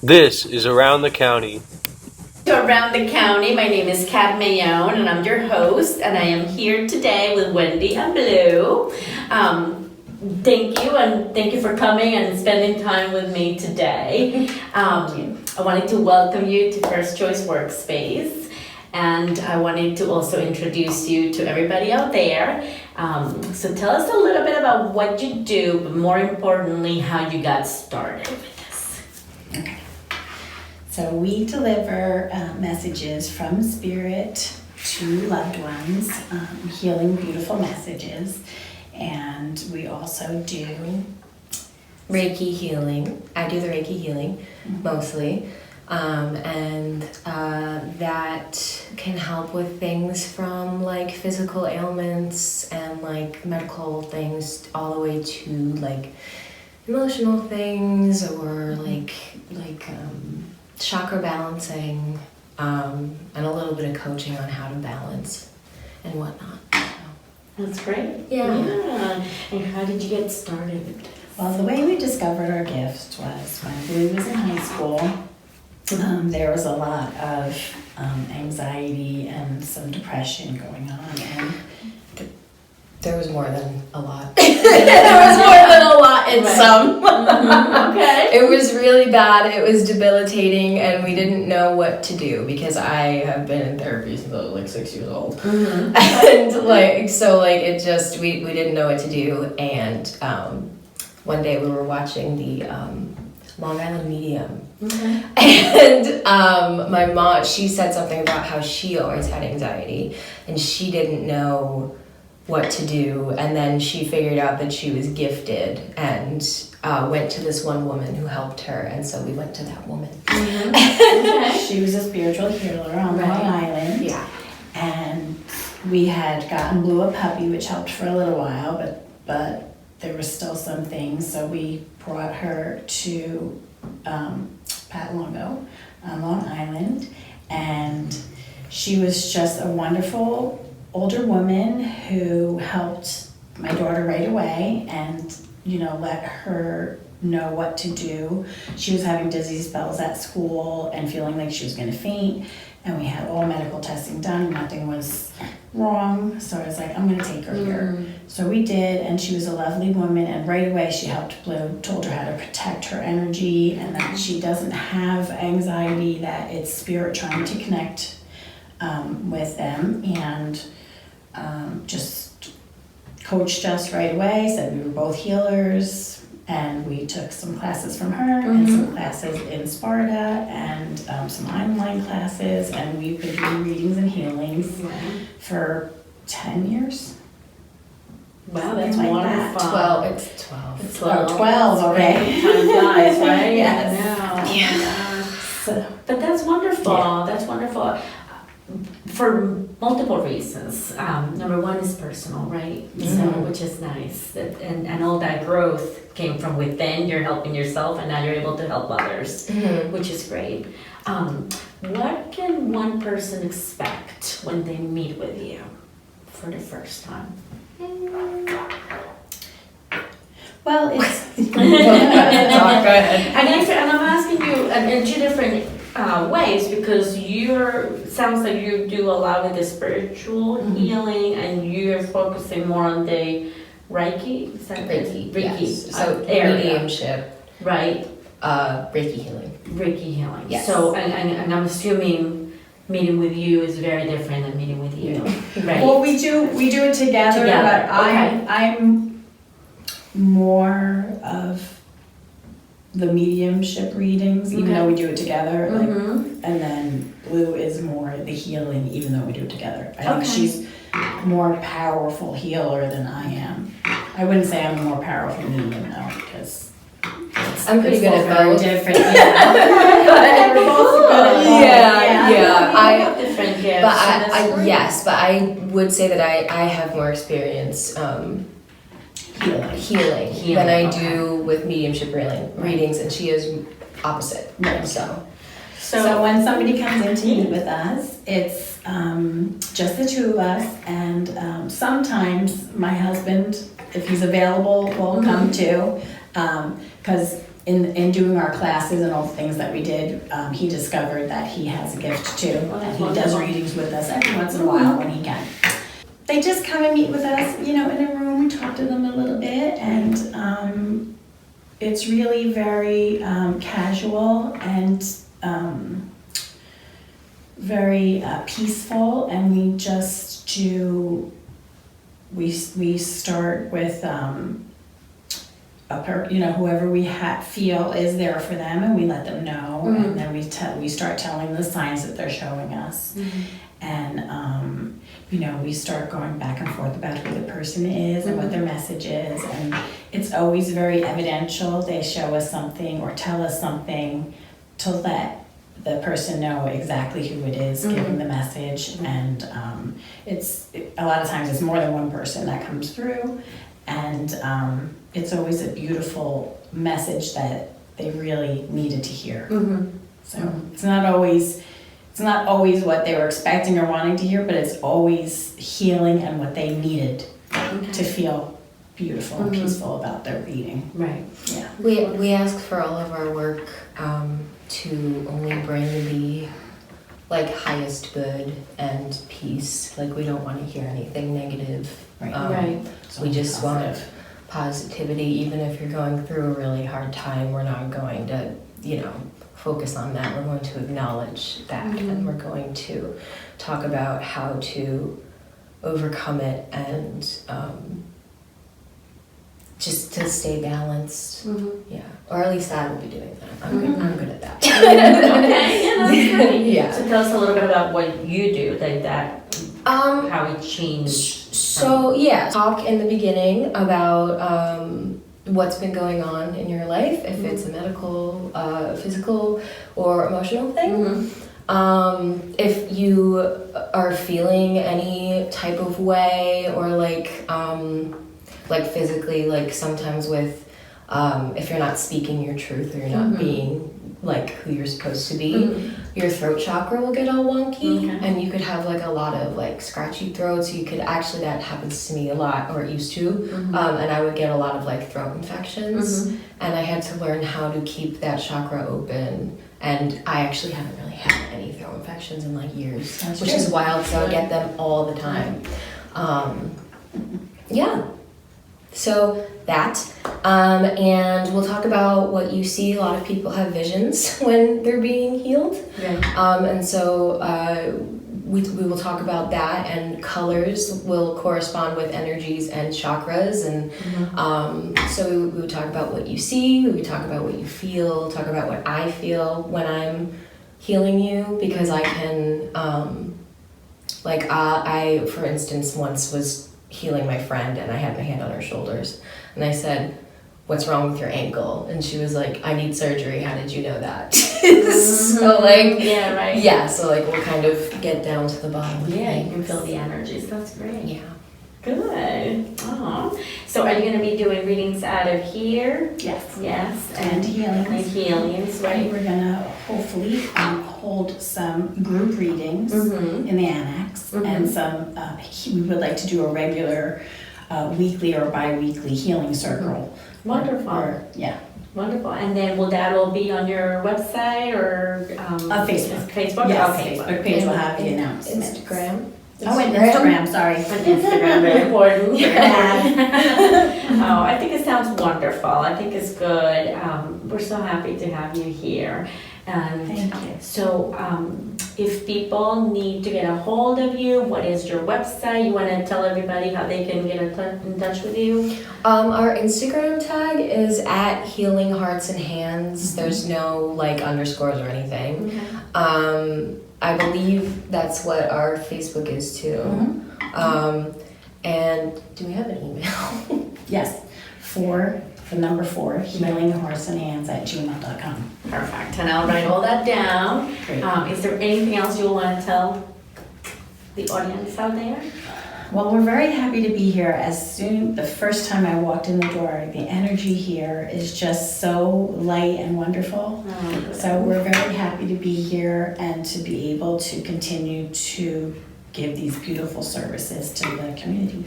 This is Around the County. Around the County, my name is Cat Maione and I'm your host, and I am here today with Wendy and Blue. Thank you for coming and spending time with me today. I wanted to welcome you to First Choice Workspace, and I wanted to also introduce you to everybody out there. So tell us a little bit about what you do, but more importantly, how you got started with this. Okay. So we deliver messages from spirit to loved ones, healing, beautiful messages. And we also do Reiki healing. I do the Reiki healing mostly. And that can help with things from like physical ailments and like medical things all the way to like emotional things or like chakra balancing, and a little bit of coaching on how to balance and whatnot. That's great. Yeah. And how did you get started with this? Well, the way we discovered our gift was when Blue was in high school. There was a lot of anxiety and some depression going on, and There was more than a lot. There was more than a lot in some. Okay. It was really bad. It was debilitating, and we didn't know what to do because I have been in therapy since I was like 6 years old. And it just we didn't know what to do. And one day we were watching the Long Island Medium, and my mom, she said something about how she always had anxiety, and she didn't know what to do, and then she figured out that she was gifted and went to this one woman who helped her, and so we went to that woman. she was a spiritual healer on Long Island. Yeah. And we had gotten Blue a puppy, which helped for a little while, but there were still some things, so we brought her to Patalongo on Long Island, and she was just a wonderful older woman who helped my daughter right away and, let her know what to do. She was having dizzy spells at school and feeling like she was going to faint, and we had all medical testing done. Nothing was wrong, so I was like, I'm going to take her here. So we did, and she was a lovely woman, and right away she helped Blue, told her how to protect her energy and that she doesn't have anxiety, that it's spirit trying to connect with them, and just coached us right away, said we were both healers, and we took some classes from her and some classes in Sparta and some online classes, and we've been doing readings and healings for 10 years. Wow, that's Something wonderful. like It's 12. It's 12. 12, okay. Time flies, right? Yes. I know. Yeah. So, But that's wonderful. Yeah. That's wonderful. For multiple reasons. Number one is personal, right? So, which is nice. And all that growth came from within. You're helping yourself, and now you're able to help others, which is great. What can one person expect when they meet with you for the first time? well, it's Go ahead. And I'm asking you in two different ways, because sounds like you do a lot with the spiritual healing, and you're focusing more on the Reiki. Is that Reiki. Reiki. Yes. So area. mediumship, Right. Reiki healing. Reiki healing. Yes. So and I'm assuming meeting with you is very different than meeting with you. Right. well, we do it together, Together, but okay. I'm more of the mediumship readings, even though we do it together. Like, and then Blue is more the healing, even though we do it together. I think she's a more powerful healer than I am. I wouldn't say I'm a more powerful medium though, because I'm pretty good at very both. different. Yeah. We're both good at both. Yeah. I have different gifts. But so that's I great. yes, but I would say that I have more experience healing than I do with mediumship readings, and she is opposite. Right. So when somebody comes in to meet with us, it's just the two of us, and sometimes my husband, if he's available, will come too, because in doing our classes and all the things that we did, he discovered that he has a gift too. And he does readings with us every once in a while when he can. They just come and meet with us, in a room. We talk to them a little bit, and it's really very casual and very peaceful. And we just do. We start with whoever we feel is there for them, and we let them know, and then we start telling the signs that they're showing us, and we start going back and forth about who the person is and what their message is, and it's always very evidential. They show us something or tell us something to let the person know exactly who it is giving the message, and a lot of times it's more than one person that comes through, and it's always a beautiful message that they really needed to hear. So it's not always what they were expecting or wanting to hear, but it's always healing and what they needed to feel beautiful and peaceful about their reading. Right. Yeah. We ask for all of our work to only bring the highest good and peace. We don't want to hear anything negative. Right. Right. We just want positivity. Even if you're going through a really hard time, we're not going to, focus on that. We're going to acknowledge that, and we're going to talk about how to overcome it and just to stay balanced. Yeah, or at least I will be doing that. I'm good at that. Okay, yeah, that's great. Yeah. So tell us a little bit about what you do, how it changed. So talk in the beginning about what's been going on in your life, if it's a medical, physical, or emotional thing. If you are feeling any type of way, or physically, sometimes with if you're not speaking your truth, or you're not being who you're supposed to be, your throat chakra will get all wonky, and you could have a lot of scratchy throats. You could actually, that happens to me a lot, or it used to, and I would get a lot of throat infections, and I had to learn how to keep that chakra open. And I actually haven't really had any throat infections in years, which is wild. So I get them all the time. So that, and we'll talk about what you see. A lot of people have visions when they're being healed. And so we will talk about that, and colors will correspond with energies and chakras. And so we would talk about what you see, we would talk about what you feel, talk about what I feel when I'm healing you, because I can, I, for instance, once was healing my friend, and I had my hand on her shoulders, and I said, "What's wrong with your ankle?" And she was like, "I need surgery. How did you know that?" So we'll kind of get down to the bottom of you things. can feel the energies. That's great. Yeah. Good. Oh. So are you going to be doing readings out of here? Yes. Yes. And healings. And healings, right? We're going to hopefully hold some group readings in the annex, and some, we would like to do a regular weekly or bi-weekly healing circle. Wonderful. Yeah. Wonderful. And then will that all be on your website or Facebook? Facebook? Yes, Okay. Facebook page will have the announcement. Instagram. Oh, and Instagram, sorry. On Instagram, very important. Oh, I think it sounds wonderful. I think it's good. We're so happy to have you here. And Thank you. so if people need to get a hold of you, what is your website? You want to tell everybody how they can get in touch with you? Our Instagram tag is at Healing Hearts and Hands. There's no underscores or anything. I believe that's what our Facebook is too. And do we have an email? Yes, the number 4, healingheartsandhands@gmail.com. Perfect. And I'll write all that down. Great. Is there anything else you want to tell the audience out there? Well, we're very happy to be here. The first time I walked in the door, the energy here is just so light and wonderful. Oh, So we're very happy to be here and to be able to continue to give these beautiful services to the community.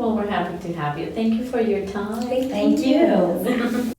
well, we're happy to have you. Thank you for your time. Thank you.